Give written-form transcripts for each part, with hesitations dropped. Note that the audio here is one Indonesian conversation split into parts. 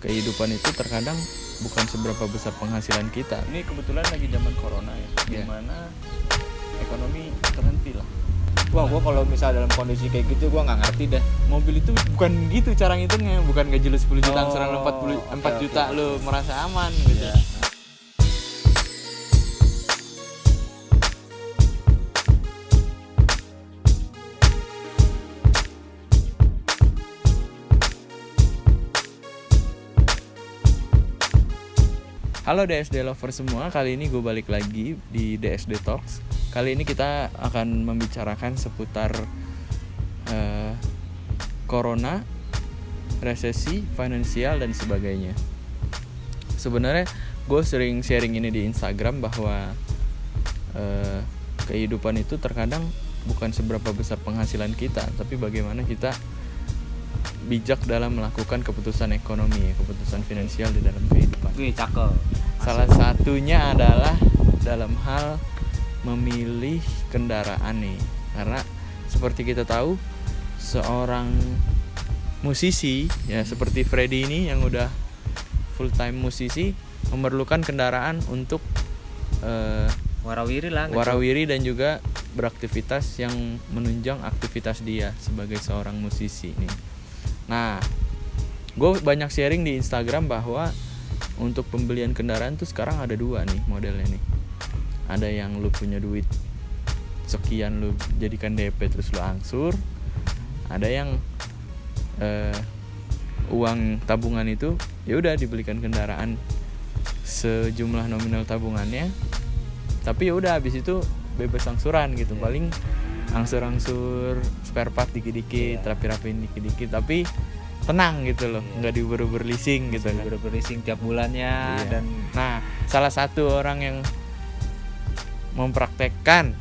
kehidupan itu terkadang bukan seberapa besar penghasilan kita. Ini kebetulan lagi zaman corona ya, dimana ekonomi terhenti lah. Wah, gue kalau misal dalam kondisi kayak gitu gue nggak ngerti dah. Mobil itu bukan gitu cara ngitungnya, bukan gaji lu 10 juta, angsuran lu 4 oke, juta, oke. lu merasa aman gitu. Ya. Halo DSD lover semua, kali ini gue balik lagi di DSD Talks. Kali ini kita akan membicarakan seputar corona, resesi, finansial, dan sebagainya. Sebenarnya gue sering sharing ini di Instagram bahwa kehidupan itu terkadang bukan seberapa besar penghasilan kita, tapi bagaimana kita bijak dalam melakukan keputusan ekonomi, keputusan finansial di dalam kehidupan. Wih, cakep. Salah satunya adalah dalam hal memilih kendaraan nih, karena seperti kita tahu seorang musisi ya seperti Freddy ini yang udah full time musisi memerlukan kendaraan untuk warawiri dan juga beraktivitas yang menunjang aktivitas dia sebagai seorang musisi nih. Nah, gue banyak sharing di Instagram bahwa untuk pembelian kendaraan tuh sekarang ada dua nih modelnya nih. Ada yang lu punya duit sekian lu jadikan DP terus lu angsur. Ada yang uang tabungan itu ya udah dibelikan kendaraan sejumlah nominal tabungannya. Tapi ya udah habis itu bebas angsuran gitu. Paling angsur-angsur spare part dikit-dikit, rapi-rapiin dikit-dikit, tapi tenang gitu loh, nggak diuber-uber leasing gitu kan. Diuber-uber leasing tiap bulannya. Dan nah, salah satu orang yang mempraktekkan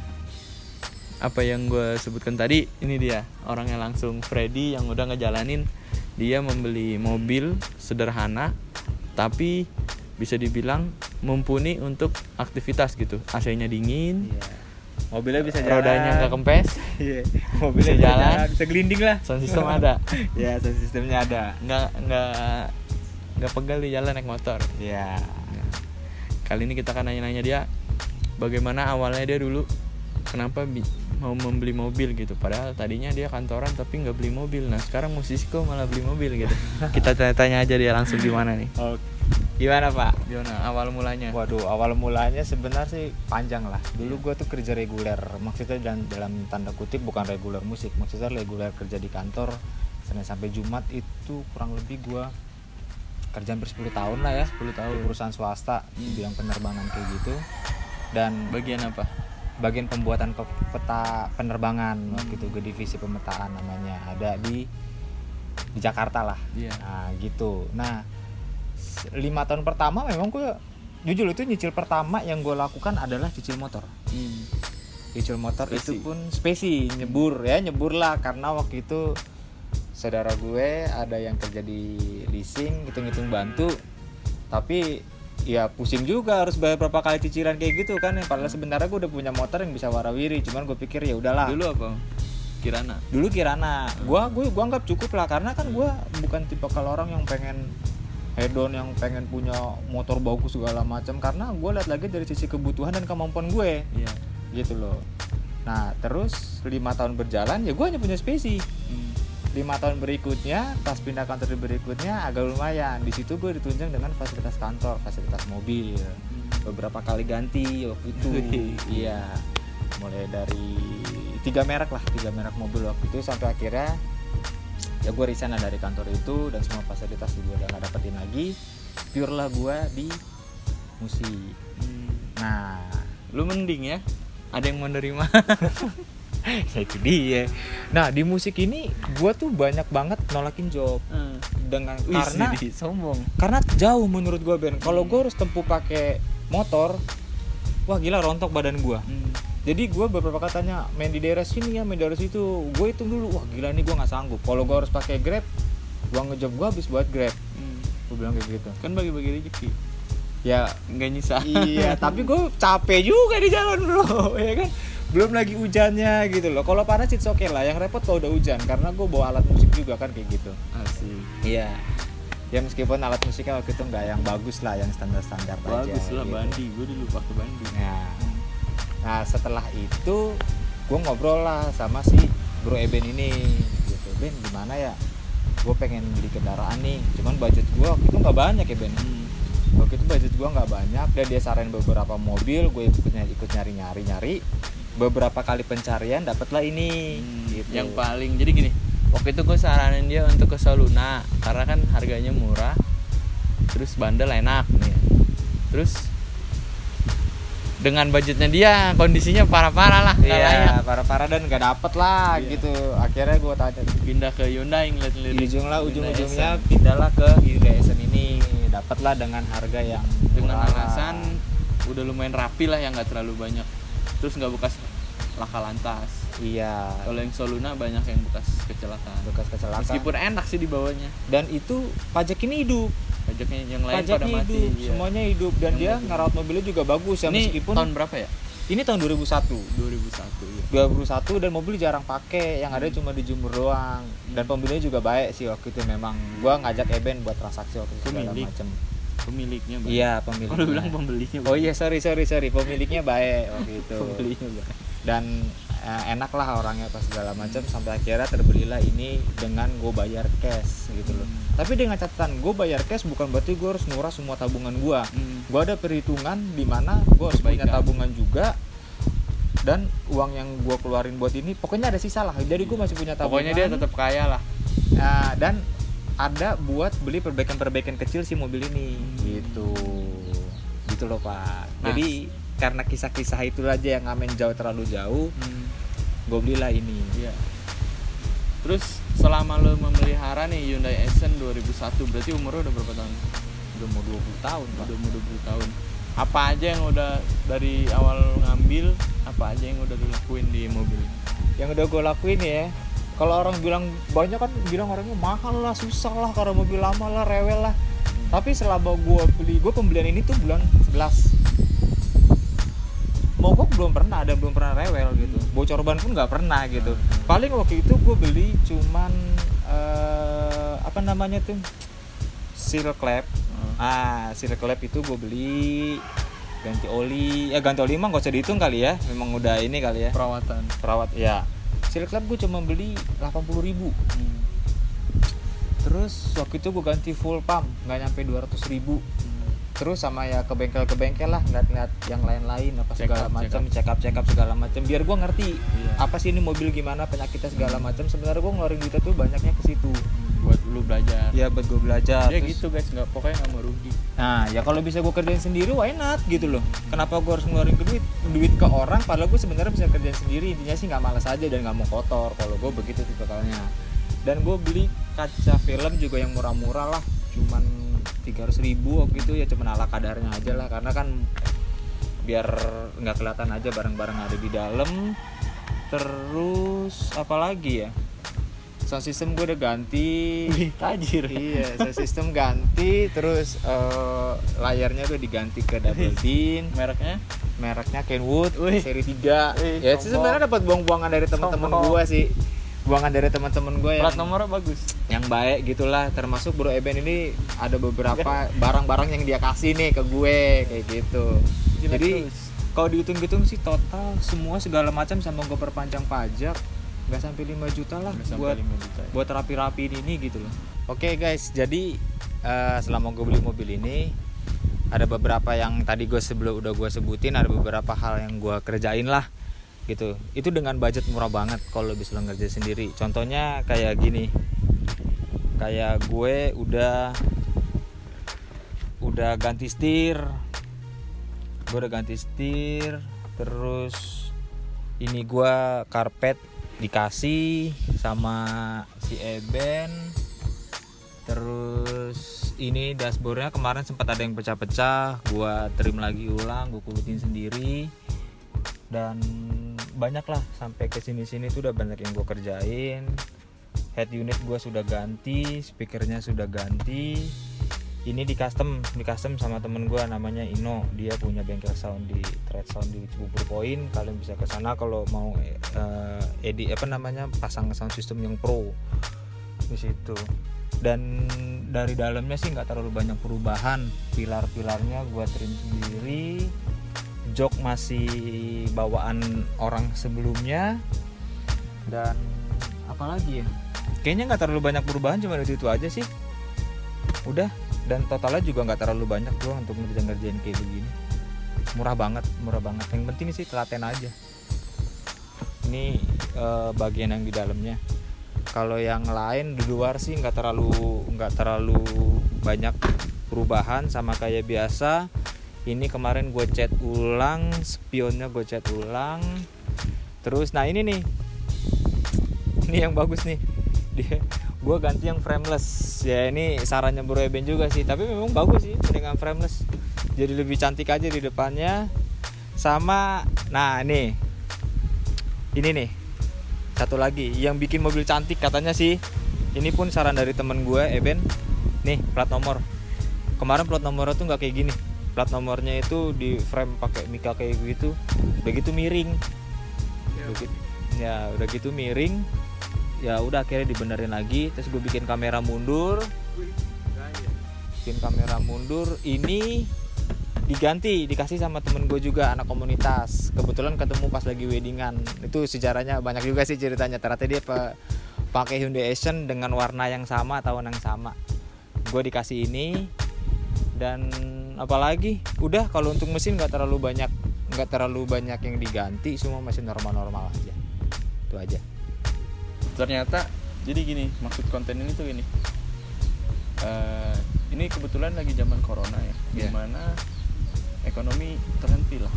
apa yang gue sebutkan tadi, ini dia orangnya langsung Freddy yang udah ngejalanin. Dia membeli mobil sederhana tapi bisa dibilang mumpuni untuk aktivitas gitu. AC-nya dingin, mobilnya bisa jalan, rodanya nggak kempes, mobilnya bisa jalan, bisa gelinding lah. sound system ada, Ya, sound systemnya ada. nggak pegal di jalan naik motor. Ya. Kali ini kita akan nanya-nanya dia bagaimana awalnya dia dulu kenapa mau membeli mobil gitu, padahal tadinya dia kantoran tapi nggak beli mobil. Nah sekarang musisi kok malah beli mobil gitu. Kita tanya-tanya aja dia langsung gimana nih. Gimana Pak? Gimana awal mulanya? Waduh, awal mulanya sebenarnya sih panjang lah. Dulu gue tuh kerja reguler, maksudnya dalam tanda kutip bukan reguler musik, maksudnya reguler kerja di kantor Senin sampai Jumat. Itu kurang lebih gue kerja hampir 10 tahun lah ya. 10 tahun. Di perusahaan swasta di bidang penerbangan kayak gitu. Dan Bagian apa? bagian pembuatan peta penerbangan waktu itu, gue divisi pemetaan namanya, ada di Jakarta lah. Nah gitu. Nah 5 tahun pertama memang gue jujur itu nyicil pertama yang gue lakukan adalah cicil motor. Cicil motor Spesi. itu pun spesi, nyebur lah, karena waktu itu saudara gue ada yang kerja di leasing, hitung-hitung bantu, tapi ya pusing juga harus bayar berapa kali cicilan kayak gitu kan. Padahal sebenarnya gue udah punya motor yang bisa warawiri, cuman gue pikir ya udahlah. Dulu apa? Kirana. Gua anggap cukup lah, karena kan gue bukan tipe kalau orang yang pengen hedon, yang pengen punya motor bagus segala macam, karena gue lihat lagi dari sisi kebutuhan dan kemampuan gue. Gitu loh. Nah terus 5 tahun berjalan ya gue hanya punya spesi. 5 tahun berikutnya, pas pindah kantor berikutnya agak lumayan. Di situ gue ditunjang dengan fasilitas kantor, fasilitas mobil. Beberapa kali ganti waktu itu. Iya. Mulai dari 3 merek mobil waktu itu, sampai akhirnya ya gue resign dari kantor itu, dan semua fasilitas gue udah gak dapetin lagi. Pure lah gue di musik. Nah, Lu mending ya, ada yang menerima. ya itu dia. Nah di musik ini gue tuh banyak banget nolakin job dengan karena jauh menurut gue Ben. Kalau gue harus tempuh pakai motor, wah gila rontok badan gue. Jadi gue beberapa katanya main di daerah sini ya, main di daerah situ, gue hitung dulu, wah gila nih gue nggak sanggup. Kalau gue harus pakai Grab, uang ngejob gue habis buat Grab. Gue bilang kayak gitu. Kan bagi-bagi rezeki. Ya nggak nyisa. Iya, tapi gue capek juga di jalan bro, ya kan. Belum lagi hujannya gitu loh. Kalau panas sih oke lah, yang repot kalau udah hujan, karena gue bawa alat musik juga kan kayak gitu. Asik. Iya. Ya meskipun alat musiknya waktu itu nggak yang bagus lah, yang standar-standar aja. Bagus lah gitu. Bandi, gue dulu pakai Bandi. Nah setelah itu gue ngobrol lah sama si Bro Eben ini gitu. Ben gimana ya, gue pengen beli kendaraan nih, cuman budget gue waktu itu nggak banyak ya Ben. Waktu itu budget gue nggak banyak, dan dia saranin beberapa mobil, gue ikut nyari. Beberapa kali pencarian dapatlah ini gitu. Yang paling jadi gini, waktu itu gue saranin dia untuk ke Soluna karena kan harganya murah, terus bandel enak nih. Terus dengan budgetnya dia kondisinya parah-parah lah, nggak layak. Iya, parah-parah dan nggak dapet lah gitu. Akhirnya gue tanya, Pindah ke Hyundai ngeliat-ngeliat. ujung-ujungnya pindahlah ke Hyundai Accent ini, dapatlah dengan harga yang Dengan murah. alasan udah lumayan rapi lah, yang nggak terlalu banyak, terus nggak bekas laka lantas. Iya, Kalau yang Soluna banyak yang bekas kecelakaan. Meskipun enak sih di bawahnya, dan itu pajak ini hidup, pajaknya yang lain pada pajaknya mati. hidup, Iya. semuanya hidup, dan Yang dia hidup. ngerawat mobilnya juga bagus ya. Ini Meskipun tahun berapa ya? ini tahun 2001 2001 ya. dan mobil jarang pakai, yang ada cuma dijemur doang, dan pembelinya juga baik sih waktu itu. Memang gua ngajak Eben buat transaksi waktu itu segala Pemilik. macam. Pemiliknya baik. Iya, pemiliknya. Kalau bilang pembelinya Oh iya, sorry, pemiliknya baik waktu itu. Pembelinya baik. Dan enak lah orangnya pas segala macam, sampai akhirnya terbelilah ini dengan gue bayar cash gitu loh. Tapi dengan catatan, gue bayar cash bukan berarti gue harus nguras semua tabungan gue. Gue ada perhitungan di mana gue harus punya tabungan juga, dan uang yang gue keluarin buat ini pokoknya ada sisa lah. Jadi gue masih punya tabungan. Pokoknya dia tetap kaya lah. Dan ada buat beli perbaikan kecil si mobil ini gitu loh Pak. Nah, Jadi karena kisah-kisah itu aja yang ngamen terlalu jauh, gue belilah ini. Iya. Terus selama lo memelihara nih Hyundai Accent 2001, berarti umur lo udah berapa tahun? Udah mau 20 tahun Pak. Udah mau 20 tahun. Apa aja yang udah dari awal ngambil, apa aja yang udah dilakuin di mobil? Yang udah gue lakuin ya, kalau orang bilang, banyak kan bilang orangnya mahal lah, susah lah, karena mobil lama lah, rewel lah. Tapi selama gue pembelian ini tuh bulan 11, mogok belum pernah rewel gitu, bocor ban pun nggak pernah gitu. Paling waktu itu gue beli cuman apa namanya tuh, seal clap. Seal clap itu gue beli, ganti oli mah gak usah dihitung kali ya, memang udah ini kali ya, perawat ya. Seal clap gue cuma beli 80.000. Terus waktu itu gue ganti full pump nggak nyampe 200.000. Terus sama ya ke bengkel lah, ngeliat yang lain-lain apa segala macam, check up segala macam, biar gue ngerti apa sih ini mobil, gimana penyakitnya segala macam. Sebenarnya gue ngeluarin duitnya tuh banyaknya ke situ Buat lu belajar. ya, buat gue belajar. Ya Terus, gitu guys, pokoknya nggak mau rugi. nah ya kalau bisa gue kerjain sendiri, why not gitu loh. Kenapa gue harus ngeluarin duit ke orang, padahal gue sebenarnya bisa kerjain sendiri. Intinya sih nggak malas aja dan nggak mau kotor. Kalau gue begitu tipikalnya. Dan gue beli kaca film juga yang murah-murah lah, cuman 300.000 waktu itu ya, cuman ala kadarnya aja lah, karena kan biar nggak kelihatan aja barang-barang ada di dalam. Terus apa lagi ya, sound system gue udah ganti. Tajir. Iya, sound system ganti. Terus layarnya udah diganti ke double din. Mereknya Kenwood seri 3. Ya sih sebenarnya dapat buang-buangan dari teman-teman gue sih. Buangan dari teman-teman gue yang Plat nomornya bagus. Yang baik gitulah. Termasuk Bro Eben ini ada beberapa barang-barang yang dia kasih nih ke gue kayak gitu. Jadi kalau dihitung-hitung sih total semua segala macam sama gue perpanjang pajak nggak sampai 5 juta lah buat rapi-rapiin ini gitu loh. Oke guys, jadi selama gue beli mobil ini ada beberapa yang tadi gue udah gue sebutin, ada beberapa hal yang gue kerjain lah gitu. Itu dengan budget murah banget kalau bisa lo ngerjain sendiri. Contohnya kayak gini, kayak gue udah ganti setir, terus ini gue karpet dikasih sama si Eben. Terus ini dashboardnya kemarin sempat ada yang pecah-pecah, gue trim lagi ulang, gue kulutin sendiri. Dan banyak lah, sampai ke sini tuh udah banyak yang gue kerjain. Head unit gue sudah ganti, speakernya sudah ganti. Ini di custom sama temen gue namanya Ino. Dia punya bengkel sound di Trade Sound di Cibubur Point. Kalian bisa ke sana kalau mau pasang sound system yang pro di situ. Dan dari dalamnya sih nggak terlalu banyak perubahan. Pilar-pilarnya gue trim sendiri, jok masih bawaan orang sebelumnya, dan apalagi ya, kayaknya nggak terlalu banyak perubahan, cuma itu aja sih udah. Dan totalnya juga nggak terlalu banyak doang untuk ngerjain kayak begini. Murah banget. Yang penting sih telaten aja. Ini bagian yang di dalamnya. Kalau yang lain di luar sih nggak terlalu banyak perubahan, sama kayak biasa. Ini kemarin gue cat ulang, spionnya gue cat ulang. Terus nah ini yang bagus nih, gue ganti yang frameless. Ya ini sarannya Bro Eben juga sih, tapi memang bagus sih dengan frameless, jadi lebih cantik aja di depannya. Sama nah ini nih satu lagi yang bikin mobil cantik katanya sih, ini pun saran dari temen gue Eben. Nih plat nomor, kemarin plat nomornya tuh nggak kayak gini. Plat nomornya itu di frame pakai mika kayak gitu, udah gitu miring. Udah gitu miring. Ya udah akhirnya dibenerin lagi. Terus gue bikin kamera mundur. Ini diganti, dikasih sama temen gue juga, anak komunitas. Kebetulan ketemu pas lagi weddingan. Itu sejarahnya banyak juga sih ceritanya. Ternyata dia pakai Hyundai Accent dengan warna yang sama, tahun yang sama. Gue dikasih ini. Dan apalagi udah, kalau untuk mesin nggak terlalu banyak yang diganti, semua masih normal aja. Itu aja. Ternyata jadi gini, maksud konten ini tuh gini, ini kebetulan lagi zaman corona ya, dimana ekonomi terhenti lah.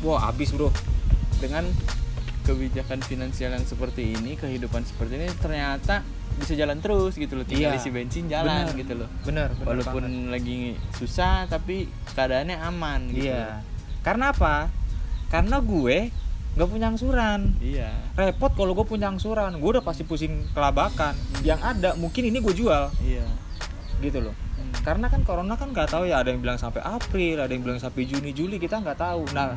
Wah abis bro. Dengan kebijakan finansial yang seperti ini, kehidupan seperti ini, ternyata bisa jalan terus gitu loh, tinggal isi bensin jalan. Bener, gitu loh. Bener walaupun banget. Lagi susah tapi keadaannya aman gitu. Iya. Karena apa? Karena gue nggak punya angsuran. Iya. Repot kalau gue punya angsuran, gue udah pasti pusing kelabakan. Yang ada mungkin ini gue jual. Iya. Gitu loh. Karena kan corona kan nggak tahu ya, ada yang bilang sampai April, ada yang bilang sampai Juni, Juli, kita nggak tahu. Nah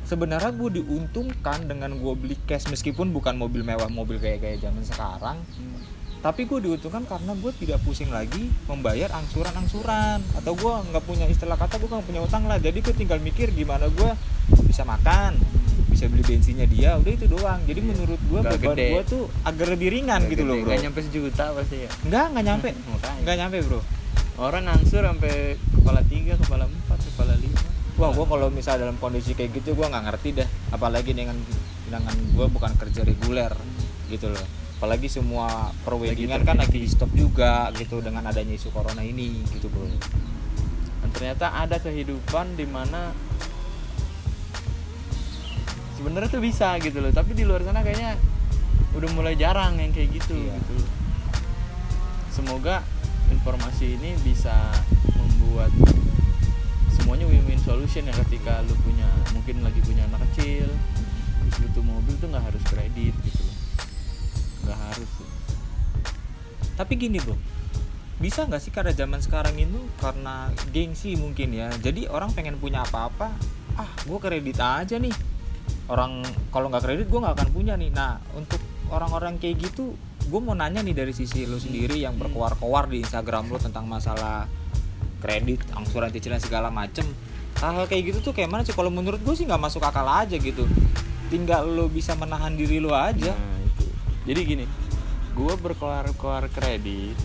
sebenarnya gue diuntungkan dengan gue beli cash, meskipun bukan mobil mewah, mobil kayak zaman sekarang. Tapi gue diuntungkan karena gue tidak pusing lagi membayar angsuran, atau gue nggak punya, istilah kata gue nggak punya utang lah. Jadi gue tinggal mikir gimana gue bisa makan, bisa beli bensinnya dia, udah itu doang. Jadi menurut gue beban gue tuh agak lebih ringan gitu loh bro. Gak nyampe sejuta pasti ya? Nggak nyampe bro. Orang angsur sampai kepala 3, kepala 4, kepala 5. Wah gue kalau misalnya dalam kondisi kayak gitu gue nggak ngerti dah. Apalagi dengan gue bukan kerja reguler gitu loh. Apalagi semua perweddingan kan lagi di stop juga gitu dengan adanya isu corona ini gitu bro. Dan ternyata ada kehidupan di mana sebenarnya tuh bisa gitu loh, tapi di luar sana kayaknya udah mulai jarang yang kayak gitu. Gitu. Semoga informasi ini bisa membuat semuanya win-win solution ya, ketika lu mungkin lagi punya anak kecil terus butuh mobil tuh nggak harus kredit gitu loh, nggak harus. Tapi gini bro, bisa nggak sih karena zaman sekarang itu karena gengsi mungkin ya, jadi orang pengen punya apa-apa, gue kredit aja nih. Orang kalau nggak kredit gue nggak akan punya nih. Nah untuk orang-orang kayak gitu, gue mau nanya nih dari sisi lo sendiri yang berkoar-koar di Instagram lo tentang masalah kredit, angsuran, cicilan segala macem. Hal-hal kayak gitu tuh kayak mana sih? Kalau menurut gue sih nggak masuk akal aja gitu. Tinggal lo bisa menahan diri lo aja. Nah, itu. Jadi gini, gue berkoar-koar kredit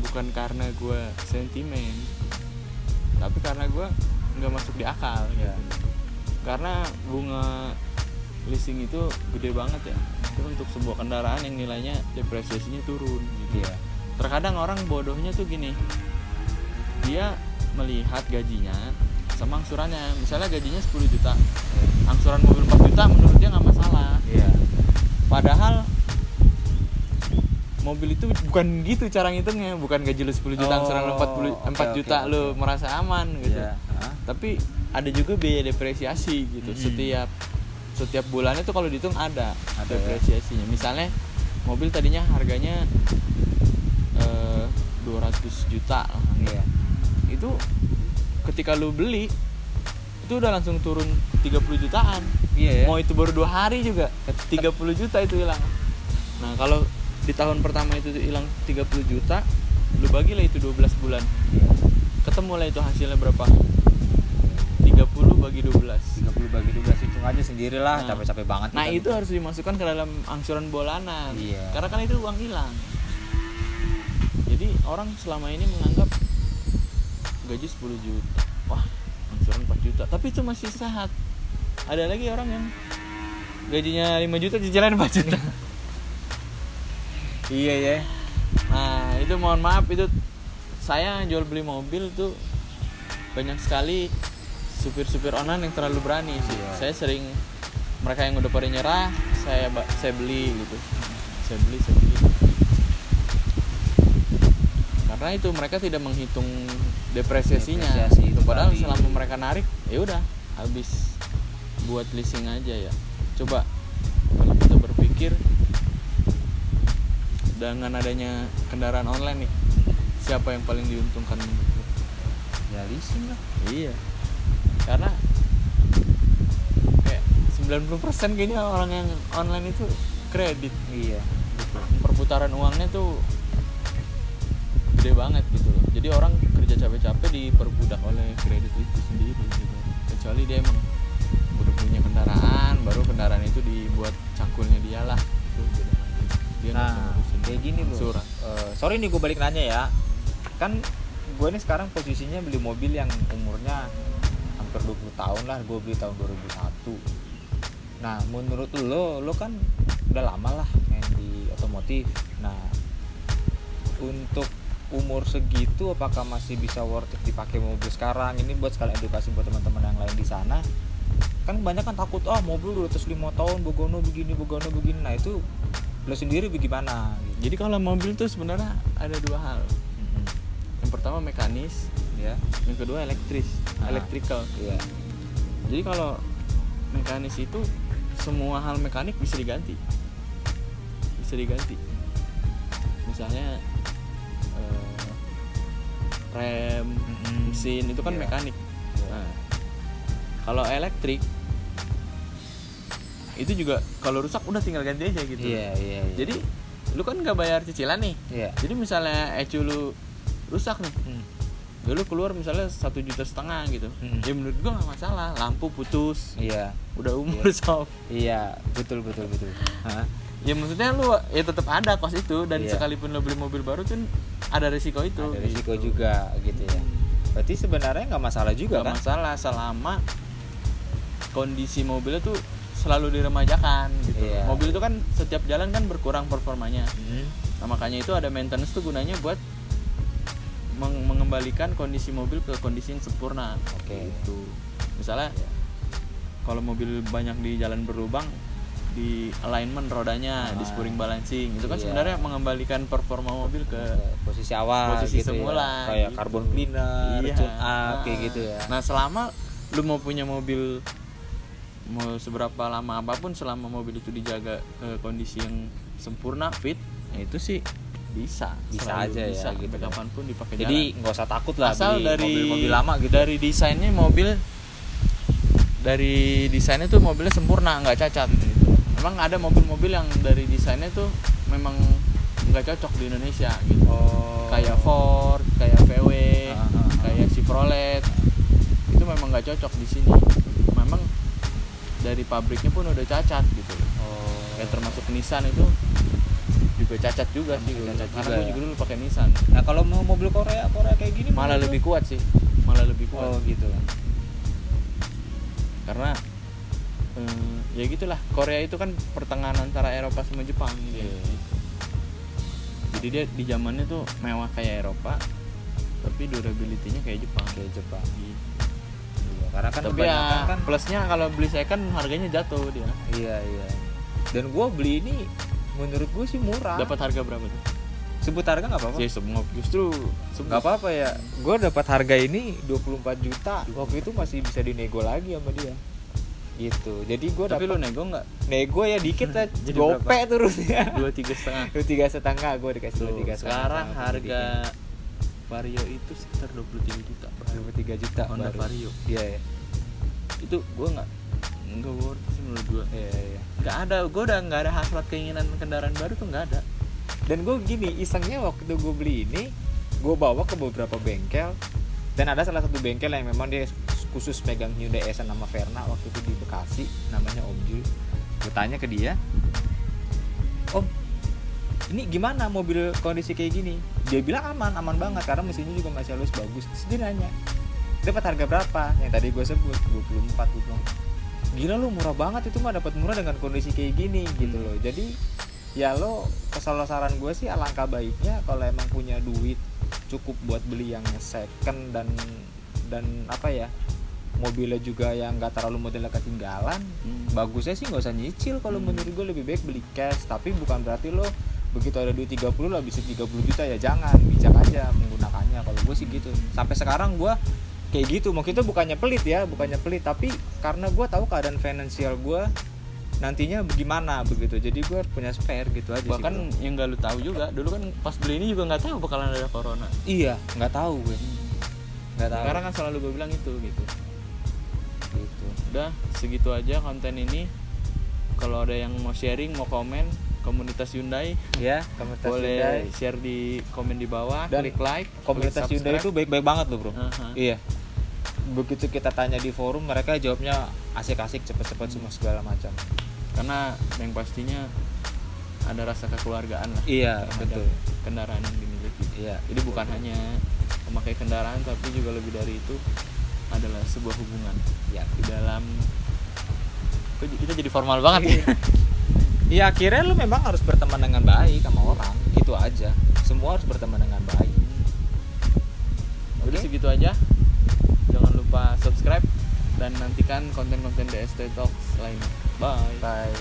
bukan karena gue sentimen, tapi karena gue nggak masuk di akal. Ya. Karena bunga leasing itu gede banget ya. Itu untuk sebuah kendaraan yang nilainya depresiasinya turun gitu. Ya. Terkadang orang bodohnya tuh gini, dia melihat gajinya sama angsurannya. Misalnya gajinya 10 juta, angsuran mobil 4 juta menurut dia nggak masalah. Padahal mobil itu bukan gitu cara ngitungnya. Bukan gaji lu 10 juta, angsuran lu 4 juta lu merasa aman gitu. Tapi ada juga biaya depresiasi gitu. Setiap bulannya tuh kalau dihitung ada depresiasinya. Misalnya mobil tadinya harganya 200 juta lah. Itu ketika lu beli itu udah langsung turun 30 jutaan. Mau itu baru 2 hari juga 30 juta itu hilang. Nah kalau di tahun pertama itu hilang 30 juta, Lu bagilah itu 12 bulan. Ketemu lah itu hasilnya berapa? 30 bagi 12. 30 bagi 12 hitung aja sendirilah, Nah. capek-capek banget. Nah, kita. itu harus dimasukkan ke dalam angsuran bulanan. Iya. Karena kan itu uang hilang. Jadi orang selama ini menganggap gaji 10 juta. Wah, angsuran 4 juta. Tapi itu masih sehat. Ada lagi orang yang gajinya 5 juta cicilan 4 juta. Iya ya. Nah, itu mohon maaf, itu saya jual beli mobil tuh banyak sekali supir-supir online yang terlalu berani sih. Iya. Saya sering, mereka yang udah pada nyerah, saya beli gitu. Saya beli. Karena itu mereka tidak menghitung depresiasinya. Depresiasi itu Padahal tadi. selama mereka narik, ya udah habis buat leasing aja ya. Coba kalau kita berpikir dengan adanya kendaraan online nih, siapa yang paling diuntungkan menurut lu? Ya leasing lah. Iya. Karena kayak 90% kayaknya orang yang online itu kredit. Iya. Perputaran uangnya tuh gede banget gitu loh. Jadi orang kerja capek-capek diperbudak oleh kredit itu sendiri gitu. Kecuali dia emang udah punya kendaraan, baru kendaraan itu dibuat cangkulnya dia lah. Itu beda lagi. Dia nggak usah Nah, ngurusin kayak gini loh. angsuran. Sorry nih gue balik nanya ya. Kan gue nih sekarang posisinya beli mobil yang umurnya hampir 20 tahun lah. Gue beli tahun 2001. Nah, menurut lo kan udah lama lah main di otomotif. Nah, untuk umur segitu apakah masih bisa worth it dipakai mobil sekarang? Ini buat sekalian edukasi buat teman-teman yang lain di sana. Kan banyak kan takut, mobil udah atas 5 tahun bogono begini. Nah, itu lo sendiri bagaimana gitu. Jadi kalau mobil tuh sebenarnya ada dua hal. Yang pertama mekanis, Ya. yang kedua electrical. Iya. Jadi kalau mekanis itu semua hal mekanik bisa diganti. Misalnya rem, mesin itu kan Iya. mekanik. Iya. Nah, kalau elektrik itu juga kalau rusak udah tinggal ganti aja gitu. Iya. Jadi lu kan nggak bayar cicilan nih. Iya. Jadi misalnya ECU lu rusak nih, dulu keluar misalnya 1,5 juta gitu. Ya menurut gua nggak masalah. Lampu putus, Iya. udah umur sob. Iya, betul. Hah? Ya maksudnya lu ya tetap ada kos itu, dan Iya. sekalipun lu beli mobil baru kan ada risiko itu. Ada risiko gitu. juga gitu ya. Berarti sebenarnya nggak masalah juga Nggak kan? masalah selama kondisi mobilnya tuh selalu diremajakan gitu. Iya. Mobil itu kan setiap jalan kan berkurang performanya. Hmm. Nah, makanya itu ada maintenance tuh gunanya buat mengembalikan kondisi mobil ke kondisi yang sempurna. Oke. Gitu. Misalnya kalau mobil banyak di jalan berlubang, di alignment rodanya, di spring balancing, itu kan Iya. sebenarnya mengembalikan performa mobil ke Posisi awal posisi gitu semula, ya. Kayak gitu. carbon cleaner, Iya. tune up kayak gitu ya. Nah, selama lu mau punya mobil mau seberapa lama apapun, selama mobil itu dijaga ke kondisi yang sempurna, fit, nah itu sih bisa Bisa selalu aja ya, bisa, gitu sampai ya. kapanpun dipakai Jadi jalan. nggak usah takut lah Asal beli dari mobil-mobil lama gitu. Dari desainnya tuh mobilnya sempurna, nggak cacat gitu. Memang ada mobil-mobil yang dari desainnya tuh memang nggak cocok di Indonesia gitu. Kayak Ford, kayak VW, kayak Chevrolet, itu memang nggak cocok di sini. Memang dari pabriknya pun udah cacat gitu. Kayak termasuk Nissan itu juga cacat juga sih. Cacat Karena juga gue ya. juga dulu pakai Nissan. Nah, kalau mau mobil Korea kayak gini Malah menurut lebih lo? kuat sih. Malah lebih kuat. gitu. Karena ya gitulah, Korea itu kan pertengahan antara Eropa sama Jepang gitu. Jadi dia di zamannya tuh mewah kayak Eropa, tapi durability-nya kayak Jepang. Kayak Jepang. Gitu. Iya, karena kan Tapi kebanyakan ya kan plusnya kalau beli second harganya jatuh dia. Iya. Dan gua beli ini menurut gua sih murah. Dapat harga berapa tuh? Sebut harga nggak apa-apa? Sih semua justru Nggak apa-apa ya. Gua dapat harga ini 24 juta. Waktu itu masih bisa dinego lagi sama dia. Gitu. Jadi gua Tapi lu dapat nego nggak? nego ya dikit lah. Jadi Gope turunnya. 2,3,5. 2,3,5 gua dikasih Tuh, 2,3,5. sekarang harga Vario itu sekitar 23 juta. 23 juta Honda baru. Vario. Iya. Itu gua nggak worth sih menurut gua. Iya. Nggak ada, gua udah nggak ada hasrat keinginan kendaraan baru tuh nggak ada. Dan gue gini, isengnya waktu gue beli ini, gue bawa ke beberapa bengkel, dan ada salah satu bengkel yang memang dia khusus pegang Hyundai Accent sama Verna waktu itu di Bekasi, namanya Om Jul. Gue tanya ke dia, Om, ini gimana mobil kondisi kayak gini? Dia bilang aman banget karena mesinnya juga masih halus bagus. Terus dia nanya, dapat harga berapa? Yang tadi gue sebut 24. Gue bilang, gila lu, murah banget itu mah, dapat murah dengan kondisi kayak gini gitu loh. Jadi ya lo, kalau saran gue sih alangkah baiknya kalau emang punya duit cukup buat beli yang second dan apa ya, mobilnya juga yang nggak terlalu modelnya ketinggalan. Bagusnya sih nggak usah nyicil kalau menurut gue, lebih baik beli cash. Tapi bukan berarti lo begitu ada duit 30 lo bisa 30 juta ya, jangan, bijak aja menggunakannya. Kalau gue sih gitu. Sampai sekarang gue kayak gitu. Mungkin itu bukannya pelit, tapi karena gue tahu keadaan finansial gue nantinya bagaimana begitu, jadi gue punya spare gitu aja. Bahkan sih, yang nggak lu tahu juga, dulu kan pas beli ini juga nggak tahu bakalan ada corona. Iya, nggak tahu gue. Nggak tahu. Sekarang kan selalu gue bilang itu gitu. Udah segitu aja konten ini. Kalau ada yang mau sharing, mau komen, komunitas Hyundai ya, komunitas boleh Hyundai, share di komen di bawah, dan klik like. Komunitas Hyundai itu baik-baik banget loh bro. Iya, begitu kita tanya di forum, mereka jawabnya asik-asik, cepet-cepet semua segala macam. Karena yang pastinya ada rasa kekeluargaan lah. Iya, betul. Kendaraan yang dimiliki. Iya. Jadi bukan hanya memakai kendaraan, tapi juga lebih dari itu adalah sebuah hubungan. Ya, di dalam, kita jadi formal banget ya. Iya, akhirnya lu memang harus berteman dengan baik sama orang, gitu aja. Semua harus berteman dengan baik. Udah segitu aja. Jangan lupa subscribe dan nantikan konten-konten DST Talks lainnya. Bye.